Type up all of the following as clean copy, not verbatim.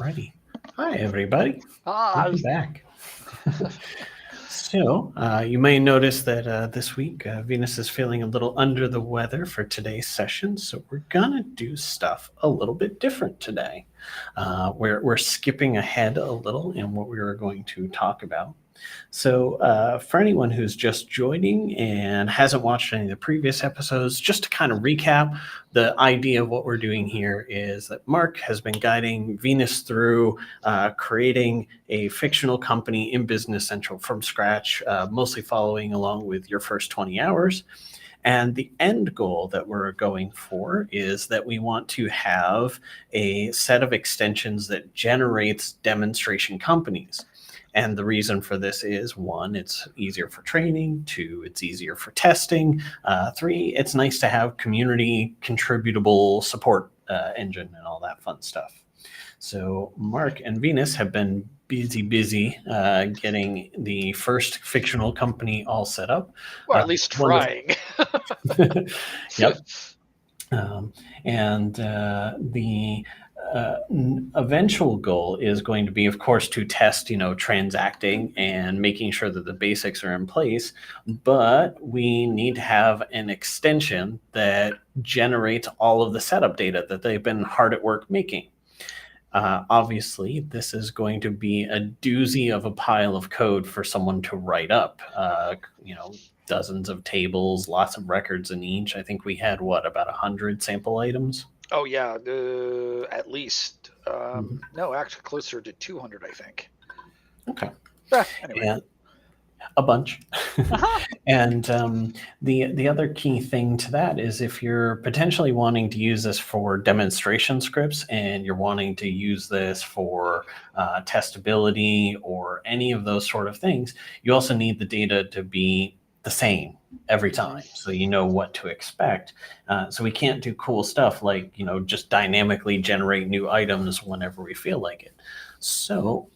Alrighty. Hi, everybody. Ah, Welcome back. So, you may notice that this week Venus is feeling a little under the weather for today's session. So, we're going to do stuff a little bit different today. We're skipping ahead a little in what we were going to talk about. So, for anyone who's just joining and hasn't watched any of the previous episodes, just to kind of recap, the idea of what we're doing here is that Mark has been guiding Venus through creating a fictional company in Business Central from scratch, mostly following along with your first 20 hours. And the end goal that we're going for is that we want to have a set of extensions that generates demonstration companies. And the reason for this is, one, it's easier for training. Two, it's easier for testing. Three, it's nice to have community contributable support engine and all that fun stuff. So Mark and Venus have been busy getting the first fictional company all set up. or at least trying. Yep. And the eventual goal is going to be, of course, to test, transacting and making sure that the basics are in place. But we need to have an extension that generates all of the setup data that they've been hard at work making. Obviously, this is going to be a doozy of a pile of code for someone to write up. Dozens of tables, lots of records in each. I think we had, about 100 sample items? Oh, yeah, at least. No, actually closer to 200, I think. Okay. Anyway. And a bunch. Uh-huh. And the other key thing to that is if you're potentially wanting to use this for demonstration scripts and you're wanting to use this for testability or any of those sort of things, you also need the data to be the same every time, so you know what to expect. So we can't do cool stuff like, just dynamically generate new items whenever we feel like it. So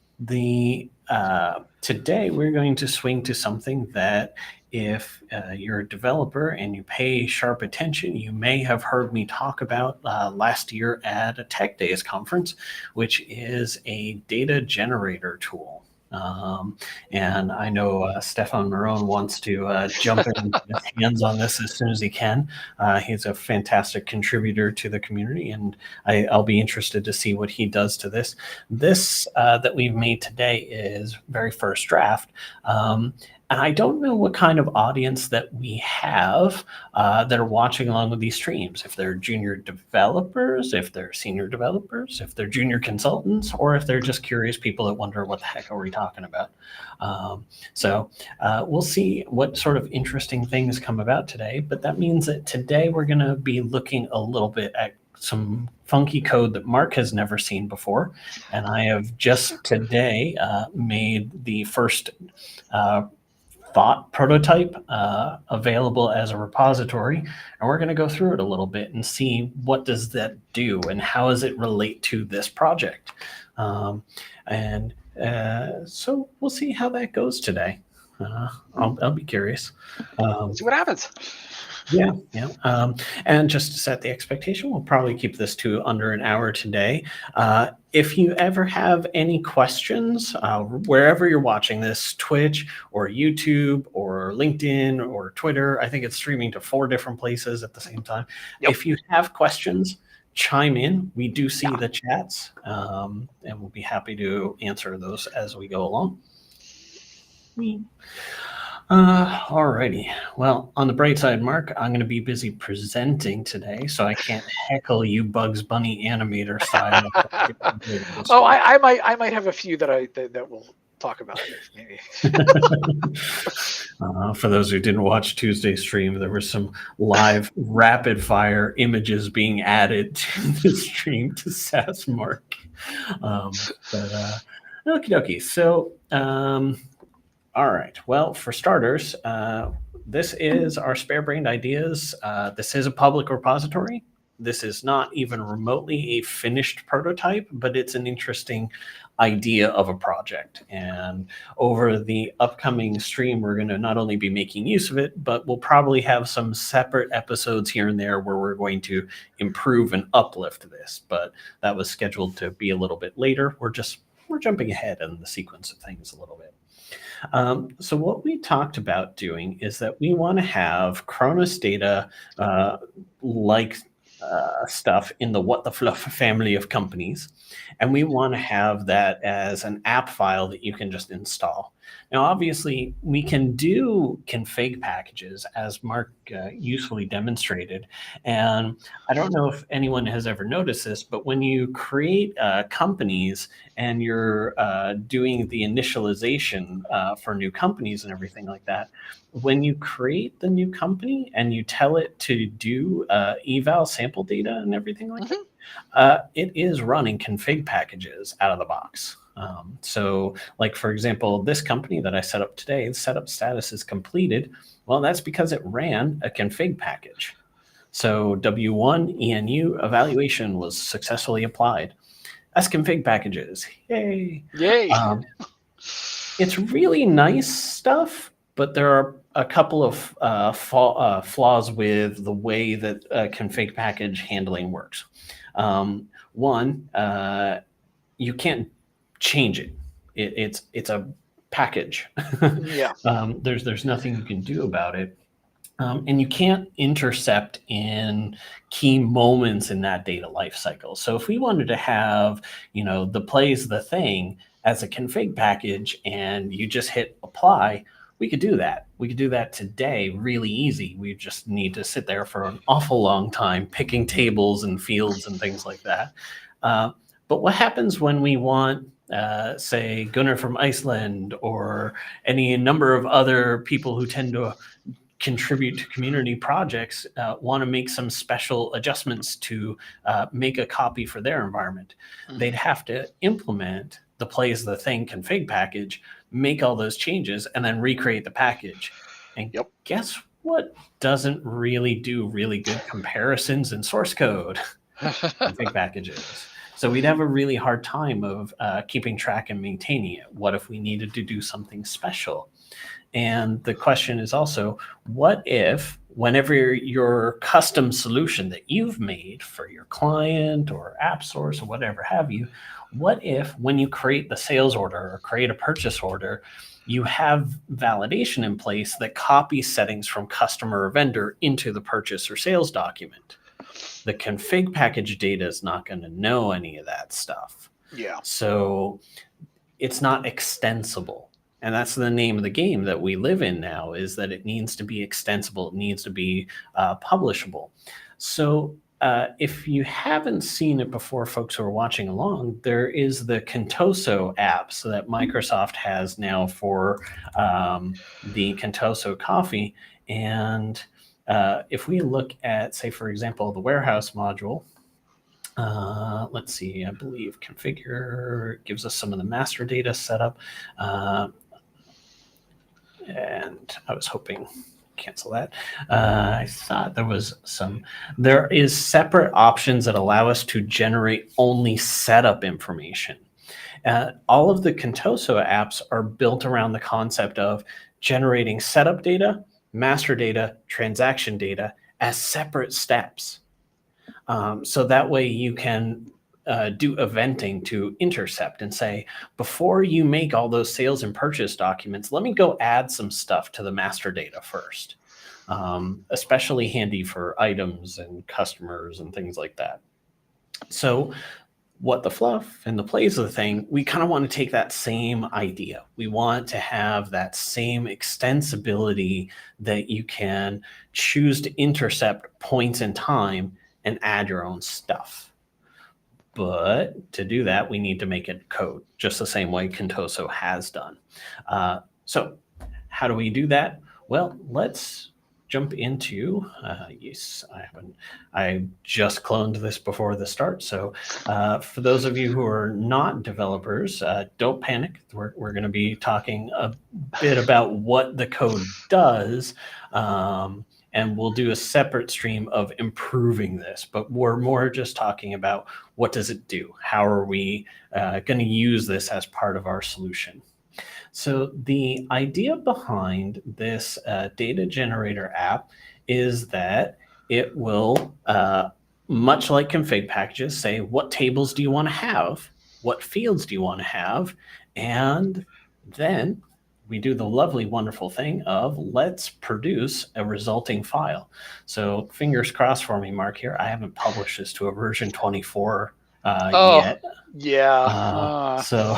today we're going to swing to something that if you're a developer and you pay sharp attention, you may have heard me talk about last year at a Tech Days conference, which is a data generator tool. And I know Stefan Marone wants to jump in and get his hands on this as soon as he can. He's a fantastic contributor to the community, and I'll be interested to see what he does to this. This that we've made today is very first draft. And I don't know what kind of audience that we have that are watching along with these streams. If they're junior developers, if they're senior developers, if they're junior consultants, or if they're just curious people that wonder what the heck are we talking about. So we'll see what sort of interesting things come about today. But that means that today we're going to be looking a little bit at some funky code that Mark has never seen before. And I have just today made the first thought prototype available as a repository, and we're going to go through it a little bit and see what does that do and how does it relate to this project. So we'll see how that goes today. I'll be curious. See what happens. Yeah. And just to set the expectation, we'll probably keep this to under an hour today. If you ever have any questions, wherever you're watching this, Twitch or YouTube or LinkedIn or Twitter, I think it's streaming to 4 different places at the same time. Yep. If you have questions, chime in. We do see the chats, and we'll be happy to answer those as we go along. Alrighty. Well, on the bright side, Mark, I'm going to be busy presenting today, so I can't heckle you Bugs Bunny animator style. I might have a few that we'll talk about maybe. For those who didn't watch Tuesday's stream, there were some live rapid fire images being added to the stream to sass Mark. Okie dokie. So. All right. Well, for starters, this is our Spare Brained Ideas. This is a public repository. This is not even remotely a finished prototype, but it's an interesting idea of a project. And over the upcoming stream, we're going to not only be making use of it, but we'll probably have some separate episodes here and there where we're going to improve and uplift this. But that was scheduled to be a little bit later. We're jumping ahead in the sequence of things a little bit. So what we talked about doing is that we want to have Cronus data like stuff in the What the Fluff family of companies. And we want to have that as an app file that you can just install. Now, obviously, we can do config packages, as Mark usefully demonstrated. And I don't know if anyone has ever noticed this, but when you create companies and you're doing the initialization for new companies and everything like that, when you create the new company and you tell it to do eval sample data and everything like that, it is running config packages out of the box. So like, for example, this company that I set up today, the setup status is completed. Well, that's because it ran a config package. So W1 ENU evaluation was successfully applied. That's config packages. Yay. Yay. It's really nice stuff, but there are a couple of flaws with the way that config package handling works. One, you can't change it. It's a package. Yeah. There's nothing you can do about it. And you can't intercept in key moments in that data lifecycle. So if we wanted to have, the plays the thing as a config package and you just hit apply, we could do that. We could do that today really easy. We just need to sit there for an awful long time picking tables and fields and things like that. But what happens when we want, say, Gunnar from Iceland or any number of other people who tend to contribute to community projects want to make some special adjustments to make a copy for their environment? They'd have to implement the plays the thing config package, make all those changes, and then recreate the package. And guess what doesn't really do really good comparisons in source code? Config packages. So we'd have a really hard time of keeping track and maintaining it. What if we needed to do something special? And the question is also, what if whenever your custom solution that you've made for your client or app source or whatever have you, what if when you create the sales order or create a purchase order, you have validation in place that copies settings from customer or vendor into the purchase or sales document? The config package data is not going to know any of that stuff. Yeah. So it's not extensible. And that's the name of the game that we live in now, is that it needs to be extensible. It needs to be publishable. So if you haven't seen it before, folks who are watching along, there is the Contoso app so that Microsoft has now for the Contoso coffee. And if we look at, say, for example, the warehouse module, let's see, I believe configure gives us some of the master data setup. And I was hoping, cancel that. I thought there is separate options that allow us to generate only setup information. All of the Contoso apps are built around the concept of generating setup data, master data, transaction data as separate steps. So that way you can do eventing to intercept and say, before you make all those sales and purchase documents, let me go add some stuff to the master data first. Especially handy for items and customers and things like that. So what the fluff and the plays of the thing, we kind of want to take that same idea. We want to have that same extensibility that you can choose to intercept points in time and add your own stuff. But to do that, we need to make it code, just the same way Contoso has done. So how do we do that? Well, let's jump into, yes, I just cloned this before the start. So for those of you who are not developers, don't panic. We're going to be talking a bit about what the code does. and we'll do a separate stream of improving this, but we're more just talking about what does it do? How are we going to use this as part of our solution? So the idea behind this data generator app is that it will, much like config packages, say what tables do you want to have, what fields do you want to have, and then we do the lovely, wonderful thing of let's produce a resulting file. So fingers crossed for me, Mark, here. I haven't published this to a version 24 Oh, yet. yeah. So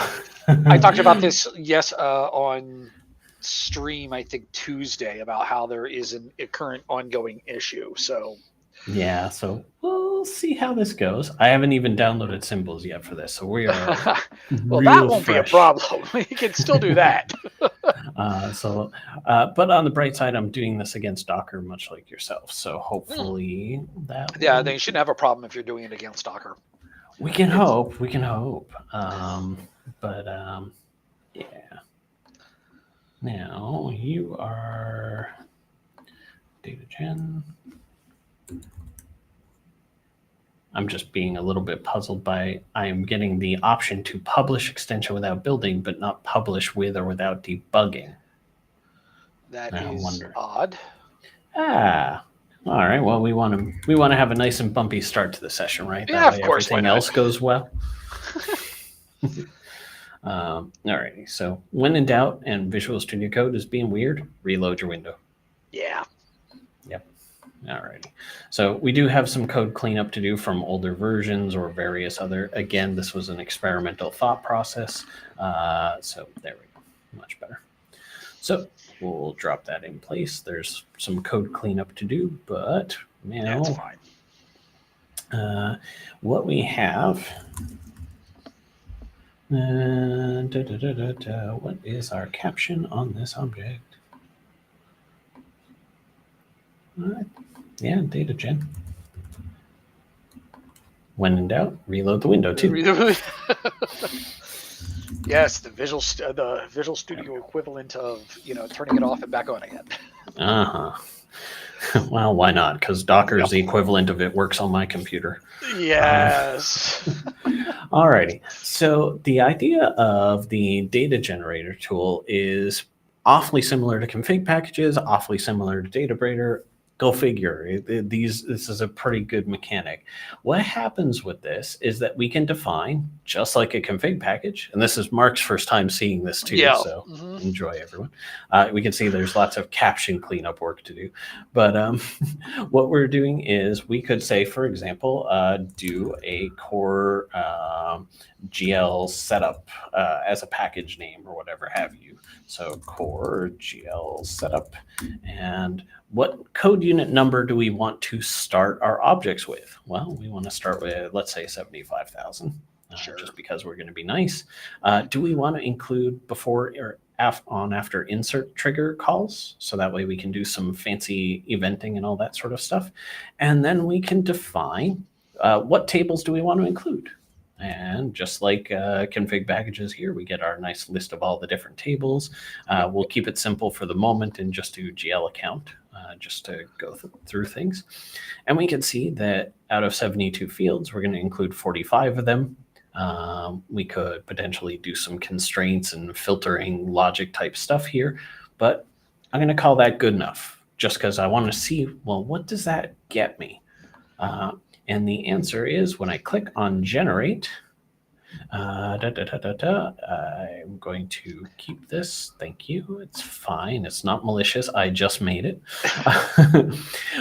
I talked about this, yes, on stream, I think Tuesday, about how there is a current ongoing issue. So yeah, so we'll see how this goes. I haven't even downloaded symbols yet for this, so we are well, that real won't be a fresh. problem. You can still do that. But on the bright side, I'm doing this against Docker, much like yourself. So hopefully that Yeah, will, then you shouldn't have a problem if you're doing it against Docker. we can hope. We can hope. Yeah. Now you are data gen. I'm just being a little bit puzzled by I am getting the option to publish extension without building, but not publish with or without debugging. That I is wonder. odd. All right. Well, we want to have a nice and bumpy start to the session, right? Yeah, That way of course, everything why not? else goes well. All righty. So when in doubt and Visual Studio Code is being weird, reload your window. Yeah. Yep. Alrighty. So we do have some code cleanup to do from older versions or various other. Again, this was an experimental thought process. So there we go. Much better. So we'll drop that in place. There's some code cleanup to do, but now That's fine. what we have. What is our caption on this object? Yeah, data gen. When in doubt, reload the window too. Yes, the Visual Studio equivalent of turning it off and back on again. Well, why not? Because Docker is the equivalent of it works on my computer. Yes. Alrighty. So the idea of the data generator tool is awfully similar to config packages, awfully similar to Databrader. Go figure. This is a pretty good mechanic. What happens with this is that we can define, just like a config package, and this is Mark's first time seeing this too, so enjoy, everyone. We can see there's lots of caption cleanup work to do. But what we're doing is we could say, for example, do a core GL setup as a package name or whatever have you. So core GL setup, and what code unit number do we want to start our objects with? Well, we want to start with, let's say, 75,000, just because we're going to be nice. Do we want to include before or after insert trigger calls? So that way we can do some fancy eventing and all that sort of stuff. And then we can define what tables do we want to include. And just like config packages here, we get our nice list of all the different tables. We'll keep it simple for the moment and just do GL account just to go through things. And we can see that out of 72 fields, we're going to include 45 of them. We could potentially do some constraints and filtering logic type stuff here, but I'm going to call that good enough just because I want to see, well, what does that get me? And the answer is when I click on generate, I'm going to keep this. Thank you. It's fine. It's not malicious. I just made it.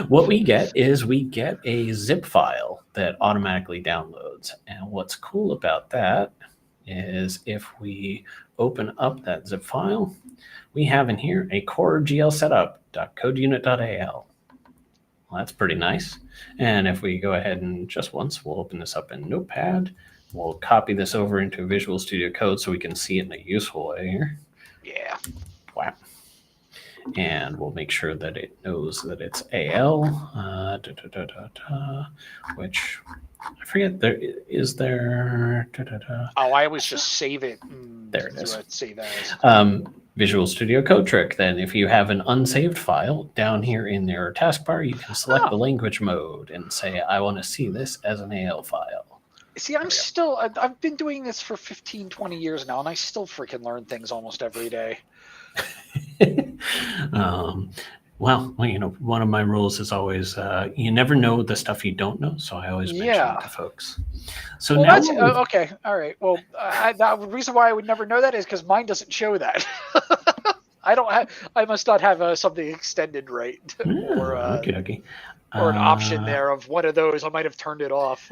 What we get is we get a zip file that automatically downloads. And what's cool about that is if we open up that zip file, we have in here a core GL setup.codeunit.al. Well, that's pretty nice. And if we go ahead and just once, we'll open this up in Notepad. We'll copy this over into Visual Studio Code so we can see it in a useful way here. Yeah. Wow. And we'll make sure that it knows that it's AL, which I forget, is there. Oh, I always just save it. There it is. Save as. Visual Studio Code trick. Then if you have an unsaved file down here in their taskbar, you can select the language mode and say, I want to see this as an AL file. See, I've been doing this for 15, 20 years now, and I still freaking learn things almost every day. Well, one of my rules is always you never know the stuff you don't know, so I always mention it to folks. So well, now that's okay. All right. Well, the reason why I would never know that is because mine doesn't show that. I must not have something extended right, or okay. Or an option there of one of those. I might have turned it off.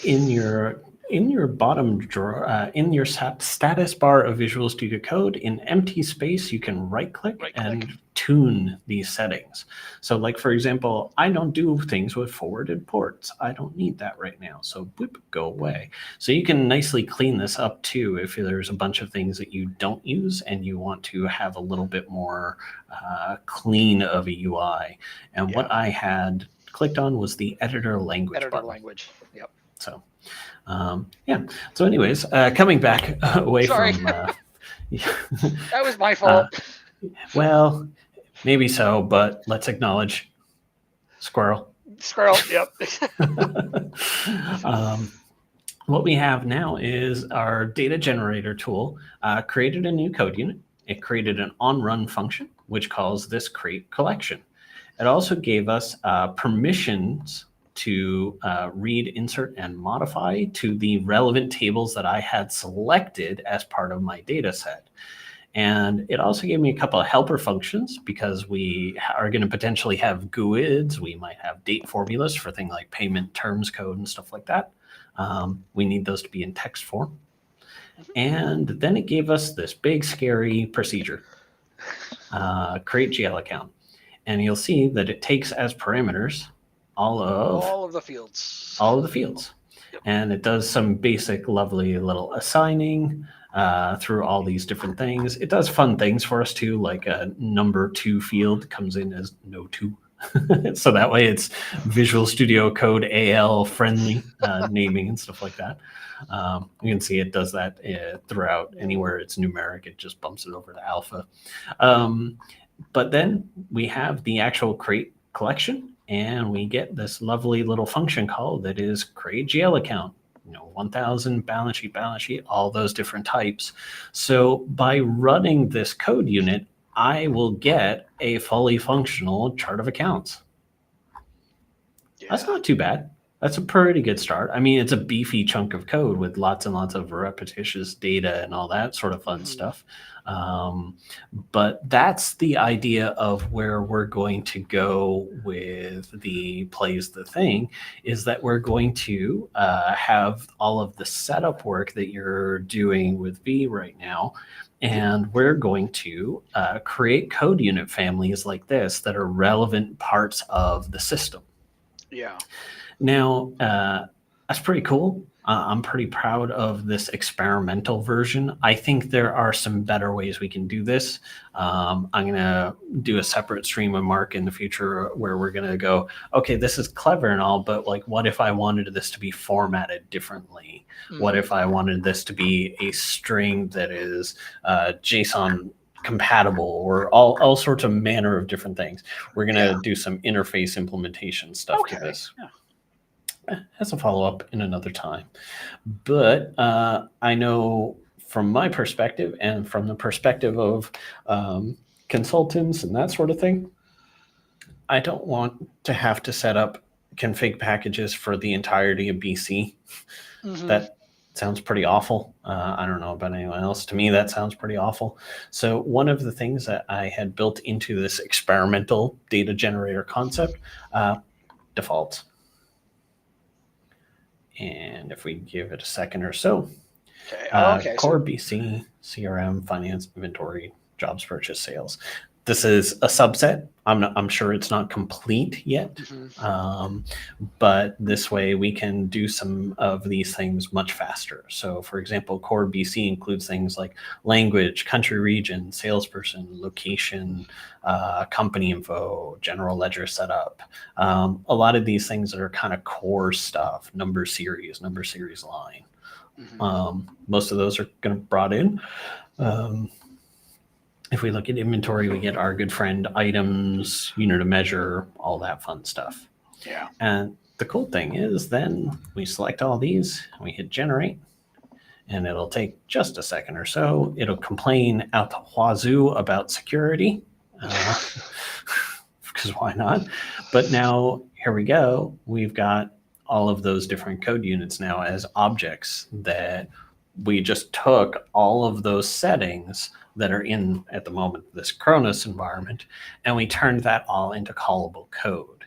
in your bottom drawer, in your status bar of Visual Studio Code, in empty space, you can right click and tune these settings. So like, for example, I don't do things with forwarded ports. I don't need that right now. So boop, go away. So you can nicely clean this up too if there's a bunch of things that you don't use and you want to have a little bit more clean of a UI. And what I had clicked on was the editor language button. Yep. So so anyways, coming back away from that was my fault. Well, maybe so, but let's acknowledge squirrel. Yep. What we have now is our data generator tool created a new code unit. It created an on-run function, which calls this create collection. It also gave us permissions to read, insert, and modify to the relevant tables that I had selected as part of my data set. And it also gave me a couple of helper functions because we are going to potentially have GUIDs. We might have date formulas for things like payment terms code and stuff like that. We need those to be in text form. And then it gave us this big, scary procedure, create GL account. And you'll see that it takes as parameters all of the fields. Yep. And it does some basic, lovely little assigning through all these different things. It does fun things for us too, like a number 2 field comes in as no 2. So that way it's Visual Studio Code AL friendly naming and stuff like that. You can see it does that throughout. Anywhere it's numeric, it just bumps it over to alpha. But then we have the actual create collection, and we get this lovely little function call that is create GL account. 1000 balance sheet, all those different types. So by running this code unit, I will get a fully functional chart of accounts. Yeah. That's not too bad. That's a pretty good start. I mean, it's a beefy chunk of code with lots and lots of repetitious data and all that sort of fun stuff. But that's the idea of where we're going to go with the plays the thing, is that we're going to have all of the setup work that you're doing with V right now. And we're going to create code unit families like this that are relevant parts of the system. Yeah. Now, that's pretty cool. I'm pretty proud of this experimental version. I think there are some better ways we can do this. I'm going to do a separate stream of Mark in the future where we're going to go, okay, this is clever and all, but like, what if I wanted this to be formatted differently? What if I wanted this to be a string that is JSON compatible, or all sorts of manner of different things? We're going to do some interface implementation stuff to this. As a follow-up in another time. But I know from my perspective and from the perspective of consultants and that sort of thing, I don't want to have to set up config packages for the entirety of BC. That sounds pretty awful. I don't know about anyone else. To me, that sounds pretty awful. So one of the things that I had built into this experimental data generator concept, defaults. And if we give it a second or so, core BC, CRM, finance, inventory, jobs, purchase, sales. This is a subset. I'm sure it's not complete yet, but this way we can do some of these things much faster. So for example, core BC includes things like language, country, region, salesperson, location, company info, general ledger setup. A lot of these things that are kind of core stuff, number series line. Most of those are going to be brought in. If we look at inventory, we get our good friend items, unit of measure, all that fun stuff. Yeah. And the cool thing is then we select all these, we hit generate, and it'll take just a second or so. It'll complain out the wazoo about security, because why not? But now here we go. We've got all of those different code units now as objects that we just took all of those settings that are in at the moment this Cronus environment, and we turned that all into callable code.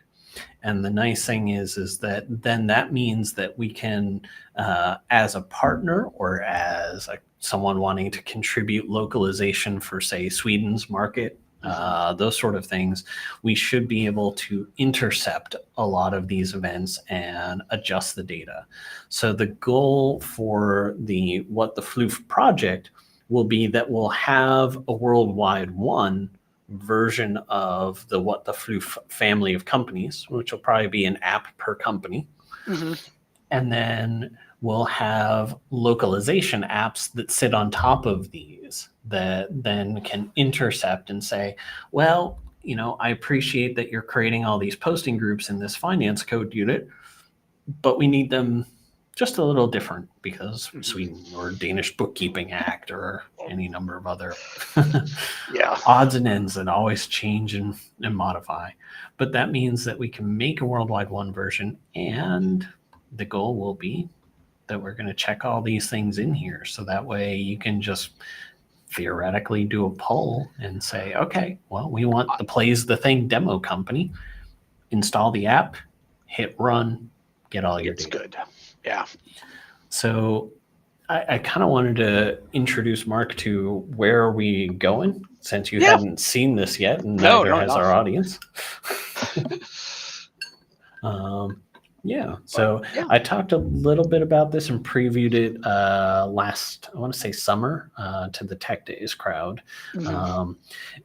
And the nice thing is that then that means that we can, as a partner or as someone wanting to contribute localization for, say, Sweden's market, those sort of things, we should be able to intercept a lot of these events and adjust the data. So the goal for what the Floof project will be that we'll have a worldwide one version of the what the Floof family of companies, which will probably be an app per company. Mm-hmm. And then we'll have localization apps that sit on top of these that then can intercept and say, well, I appreciate that you're creating all these posting groups in this finance code unit, but we need them just a little different because Sweden or Danish Bookkeeping Act or any number of other odds and ends that always change and modify. But that means that we can make a worldwide one version, and the goal will be that we're going to check all these things in here. So that way you can just theoretically do a poll and say, okay, well, we want the Plays the Thing demo company, install the app, hit run, get all your data. Good. Yeah. So I kind of wanted to introduce Mark to where are we going, since you hadn't seen this yet, and neither has our audience. So I talked a little bit about this and previewed it last, I want to say summer, to the Tech Days crowd. Mm-hmm.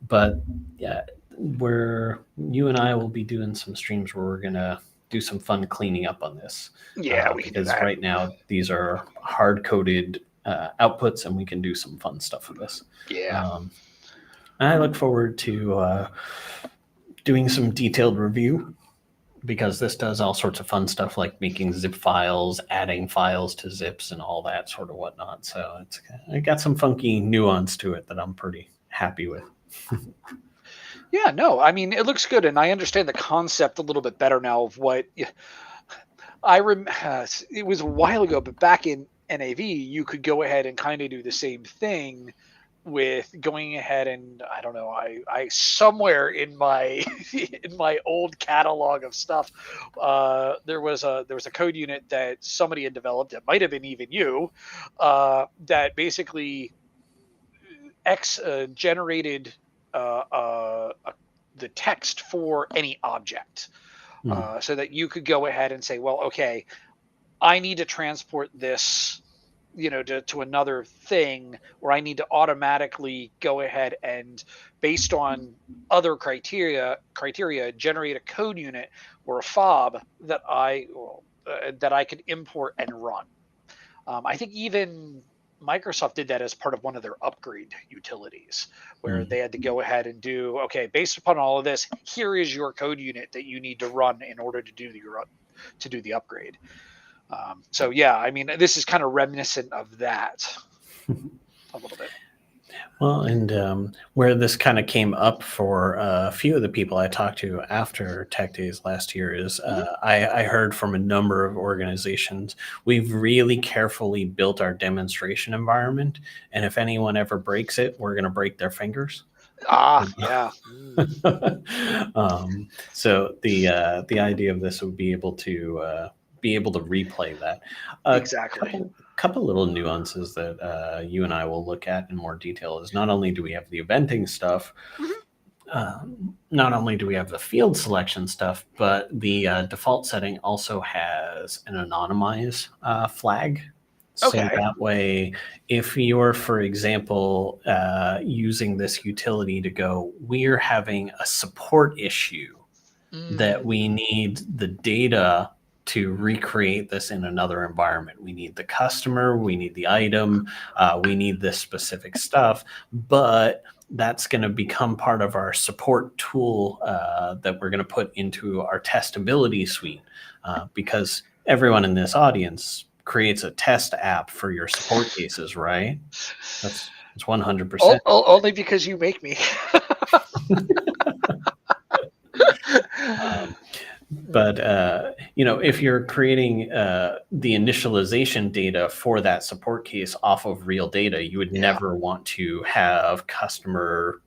But yeah, you and I will be doing some streams where we're going to do some fun cleaning up on this. Yeah, we can do that. Right now these are hard-coded outputs, and we can do some fun stuff with this. Yeah. I look forward to doing some detailed review, because this does all sorts of fun stuff like making zip files, adding files to zips, and all that sort of whatnot. So it got some funky nuance to it that I'm pretty happy with. Yeah, no, I mean, it looks good, and I understand the concept a little bit better now of what it was a while ago, but back in NAV, you could go ahead and kind of do the same thing with going ahead and, I don't know, I somewhere in my in my old catalog of stuff, there was a code unit that somebody had developed. It might have been even you, that basically generated the text for any object, so that you could go ahead and say, well, okay, I need to transport this, to another thing, or I need to automatically go ahead and, based on other criteria, generate a code unit or a fob that I could import and run. I think even Microsoft did that as part of one of their upgrade utilities, where they had to go ahead and do, okay, based upon all of this, here is your code unit that you need to run in order to do the upgrade. So yeah, I mean, this is kind of reminiscent of that a little bit. Well, and where this kind of came up for a few of the people I talked to after Tech Days last year is I heard from a number of organizations, we've really carefully built our demonstration environment, and if anyone ever breaks it, we're going to break their fingers. Yeah. So the idea of this would be able to replay that. Exactly. Couple little nuances that you and I will look at in more detail is not only do we have the eventing stuff, not only do we have the field selection stuff, but the default setting also has an anonymize flag. So that way, if you're, for example, using this utility to go, we're having a support issue that we need the data to recreate this in another environment. We need the customer, we need the item, we need this specific stuff, but that's going to become part of our support tool that we're going to put into our testability suite, because everyone in this audience creates a test app for your support cases, right? That's 100%. Only because you make me. But if you're creating the initialization data for that support case off of real data, you would never want to have customer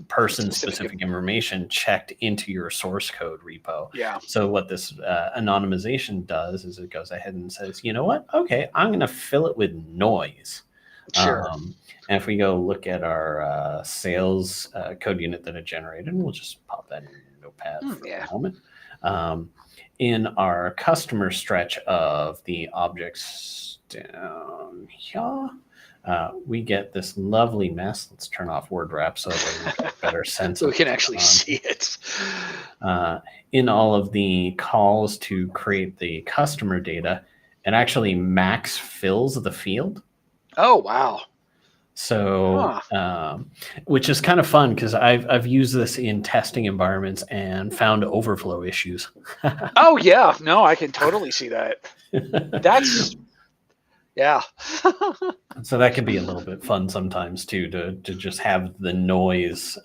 person-specific information checked into your source code repo. Yeah. So what this anonymization does is it goes ahead and says, you know what? Okay, I'm going to fill it with noise. Sure. And if we go look at our sales code unit that it generated, we'll just pop that in Notepad for a moment. In our customer stretch of the objects down here, we get this lovely mess. Let's turn off word wrap so that we get a better sense. So we can actually see it. In all of the calls to create the customer data, it actually max fills the field. Oh, wow. So, which is kind of fun because I've used this in testing environments and found overflow issues. Oh yeah, no, I can totally see that. That's So that can be a little bit fun sometimes too, to just have the noise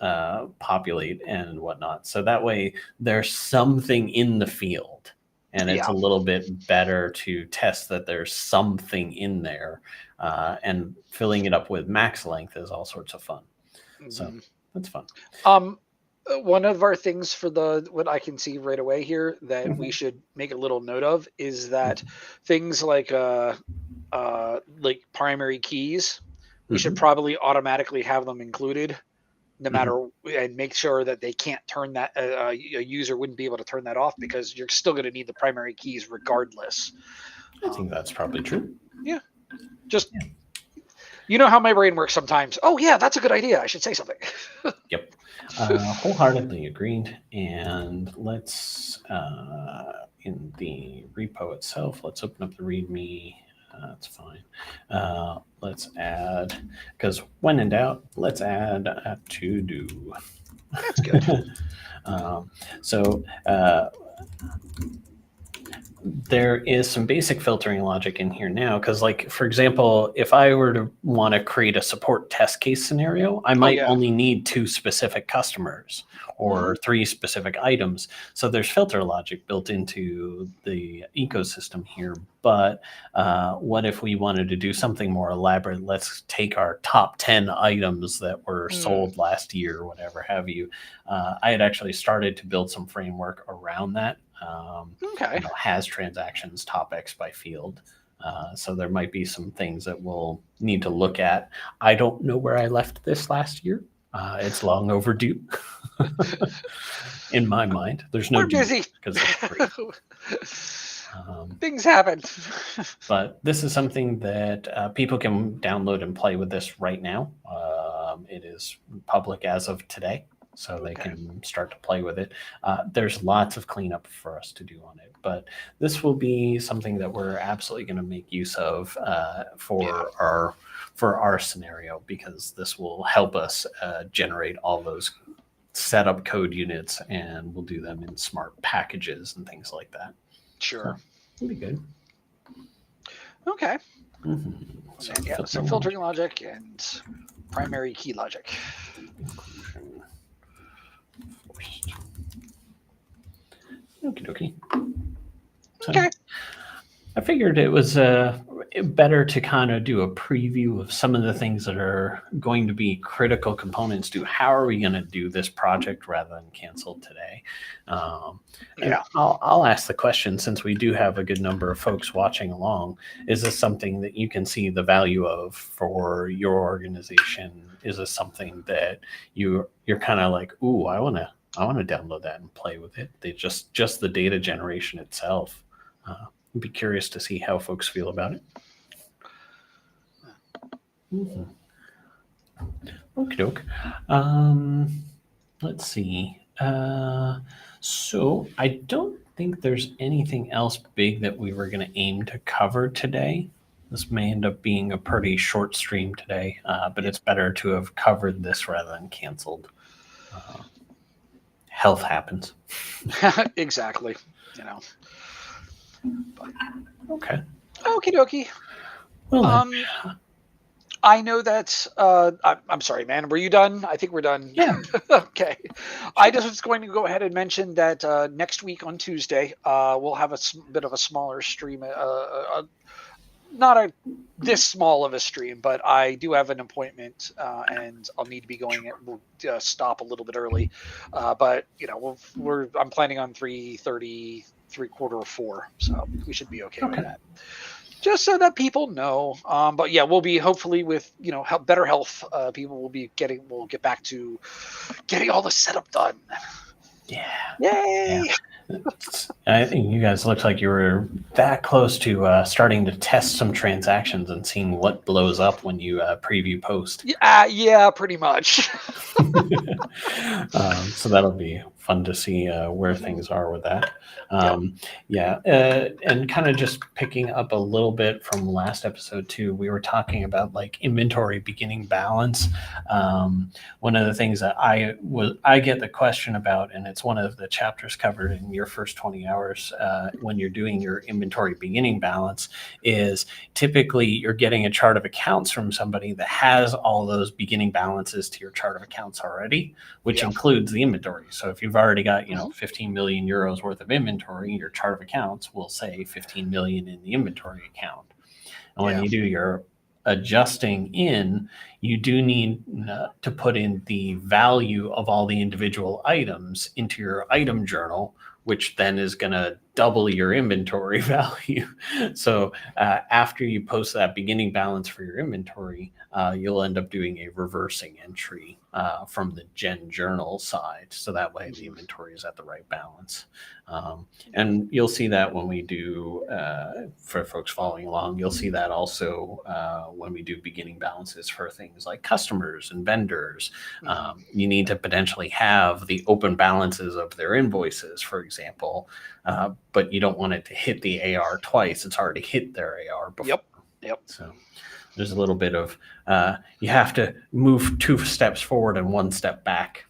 populate and whatnot. So that way there's something in the field, and it's a little bit better to test that there's something in there. And filling it up with max length is all sorts of fun. So that's fun. One of our things for what I can see right away here that we should make a little note of is that things like primary keys, we should probably automatically have them included, no matter, and make sure that they can't turn that. A user wouldn't be able to turn that off because you're still going to need the primary keys regardless. I think that's probably true. Yeah. Just, you know how my brain works sometimes. Oh yeah, that's a good idea. I should say something. Yep. Wholeheartedly agreed. And let's, in the repo itself, let's open up the README. That's fine. Let's add, because when in doubt, let's add a to-do. That's good. There is some basic filtering logic in here now, because like, for example, if I were to want to create a support test case scenario, I might only need 2 specific customers or 3 specific items. So there's filter logic built into the ecosystem here. But what if we wanted to do something more elaborate? Let's take our top 10 items that were sold last year, whatever have you. I had actually started to build some framework around that. Has transactions top X by field. So there might be some things that we'll need to look at. I don't know where I left this last year. It's long overdue. In my mind, there's no. We're busy because it's great. Things happen. But this is something that people can download and play with this right now. It is public as of today. So they can start to play with it. There's lots of cleanup for us to do on it, but this will be something that we're absolutely going to make use of for our scenario, because this will help us generate all those setup code units, and we'll do them in smart packages and things like that. Sure, so it'll be good. Okay. So filtering logic and primary key logic. Okie dokie. Okay. I figured it was better to kind of do a preview of some of the things that are going to be critical components to how are we going to do this project rather than cancel today. I'll ask the question, since we do have a good number of folks watching along. Is this something that you can see the value of for your organization? Is this something that you're kind of like, ooh, I want to download that and play with it? They just the data generation itself. I'd be curious to see how folks feel about it. Okie doke. Let's see. So I don't think there's anything else big that we were going to aim to cover today. This may end up being a pretty short stream today, but it's better to have covered this rather than canceled. Health happens. Exactly. You know. But, Okay. okie dokie. Well then. I know that. I'm sorry, man. Were you done? I think we're done. Yeah. Okay. I just was going to go ahead and mention that next week on Tuesday, we'll have a bit of a smaller stream. Not this small of a stream, but I do have an appointment, and I'll need to be going. We'll stop a little bit early, but I'm planning on 3:30, 3:45, so we should be okay with that. Just so that people know. But yeah, we'll be hopefully with better health. People will be we'll get back to getting all the setup done. Yeah. Yay! Yeah. I think you guys looked like you were that close to starting to test some transactions and seeing what blows up when you preview post. Yeah, pretty much. So that'll be fun to see where things are with that. And kind of just picking up a little bit from last episode too, we were talking about like inventory beginning balance. One of the things that I get the question about, and it's one of the chapters covered in your first 20 hours when you're doing your inventory beginning balance, is typically you're getting a chart of accounts from somebody that has all those beginning balances to your chart of accounts already, which includes the inventory. So if you've already got 15 million euros worth of inventory, your chart of accounts will say 15 million in the inventory account. And when you do your adjusting in, you do need to put in the value of all the individual items into your item journal, which then is going to double your inventory value. So after you post that beginning balance for your inventory, you'll end up doing a reversing entry from the Gen journal side. So that way the inventory is at the right balance. And you'll see that when we do, for folks following along, you'll see that also when we do beginning balances for things like customers and vendors. You need to potentially have the open balances of their invoices, for example, but you don't want it to hit the AR twice. It's already hit their AR before. Yep. So there's a little bit of, you have to move 2 steps forward and 1 step back.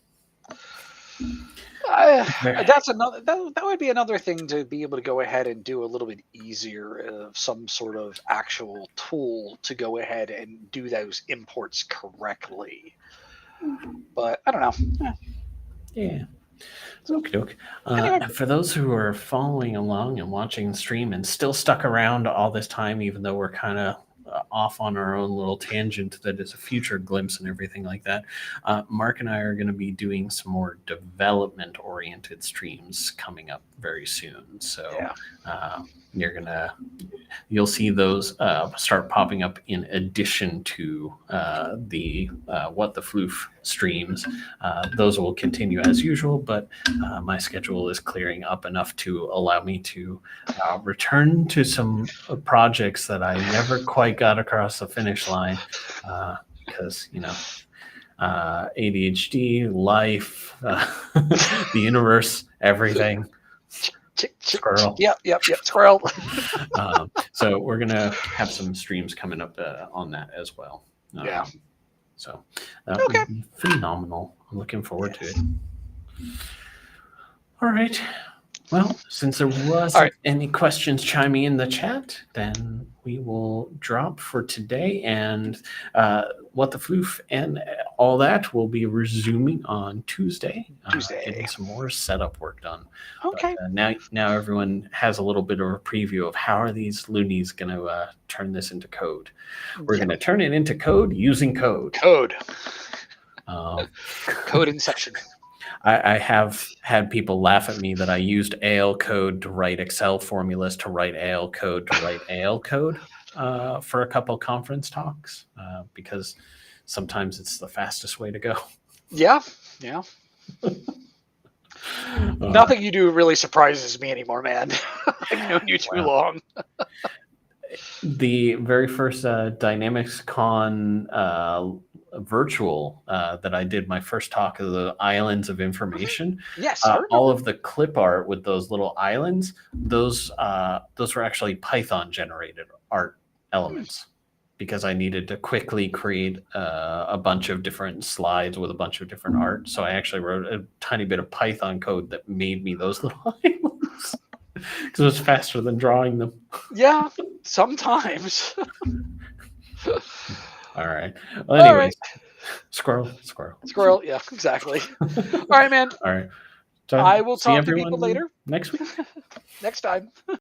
That would be another thing to be able to go ahead and do a little bit easier of some sort of actual tool to go ahead and do those imports correctly. But I don't know. Yeah. Anyway. For those who are following along and watching the stream and still stuck around all this time, even though we're kind of off on our own little tangent that is a future glimpse and everything like that, Mark and I are going to be doing some more development oriented streams coming up very soon. So you'll see those start popping up in addition to the What the Floof streams. Those will continue as usual, but my schedule is clearing up enough to allow me to return to some projects that I never quite got across the finish line because, ADHD, life, the universe, everything. Squirrel. Yep. Squirrel. So we're going to have some streams coming up on that as well. So that would be phenomenal. I'm looking forward to it. All right. Well, since there wasn't any questions chiming in the chat, then we will drop for today. And What the Floof and all that will be resuming on Tuesday. Getting some more setup work done. Okay. But, now everyone has a little bit of a preview of how are these loonies going to turn this into code. We're going to turn it into code using code. Code inception. I have had people laugh at me that I used AL code to write Excel formulas to write AL code to write AL code for a couple conference talks because sometimes it's the fastest way to go. Yeah. Nothing you do really surprises me anymore, man. I've known you too long. The very first Dynamics Con virtual that I did, my first talk of the islands of information. Yes, all of the clip art with those little islands, those were actually Python generated art elements because I needed to quickly create a bunch of different slides with a bunch of different art. So I actually wrote a tiny bit of Python code that made me those little islands because it was faster than drawing them. Yeah, sometimes. All right. Well, All right. anyways, squirrel, squirrel. Squirrel. Yeah, exactly. All right, man. All right. So I will see talk to people everyone later next week. next time.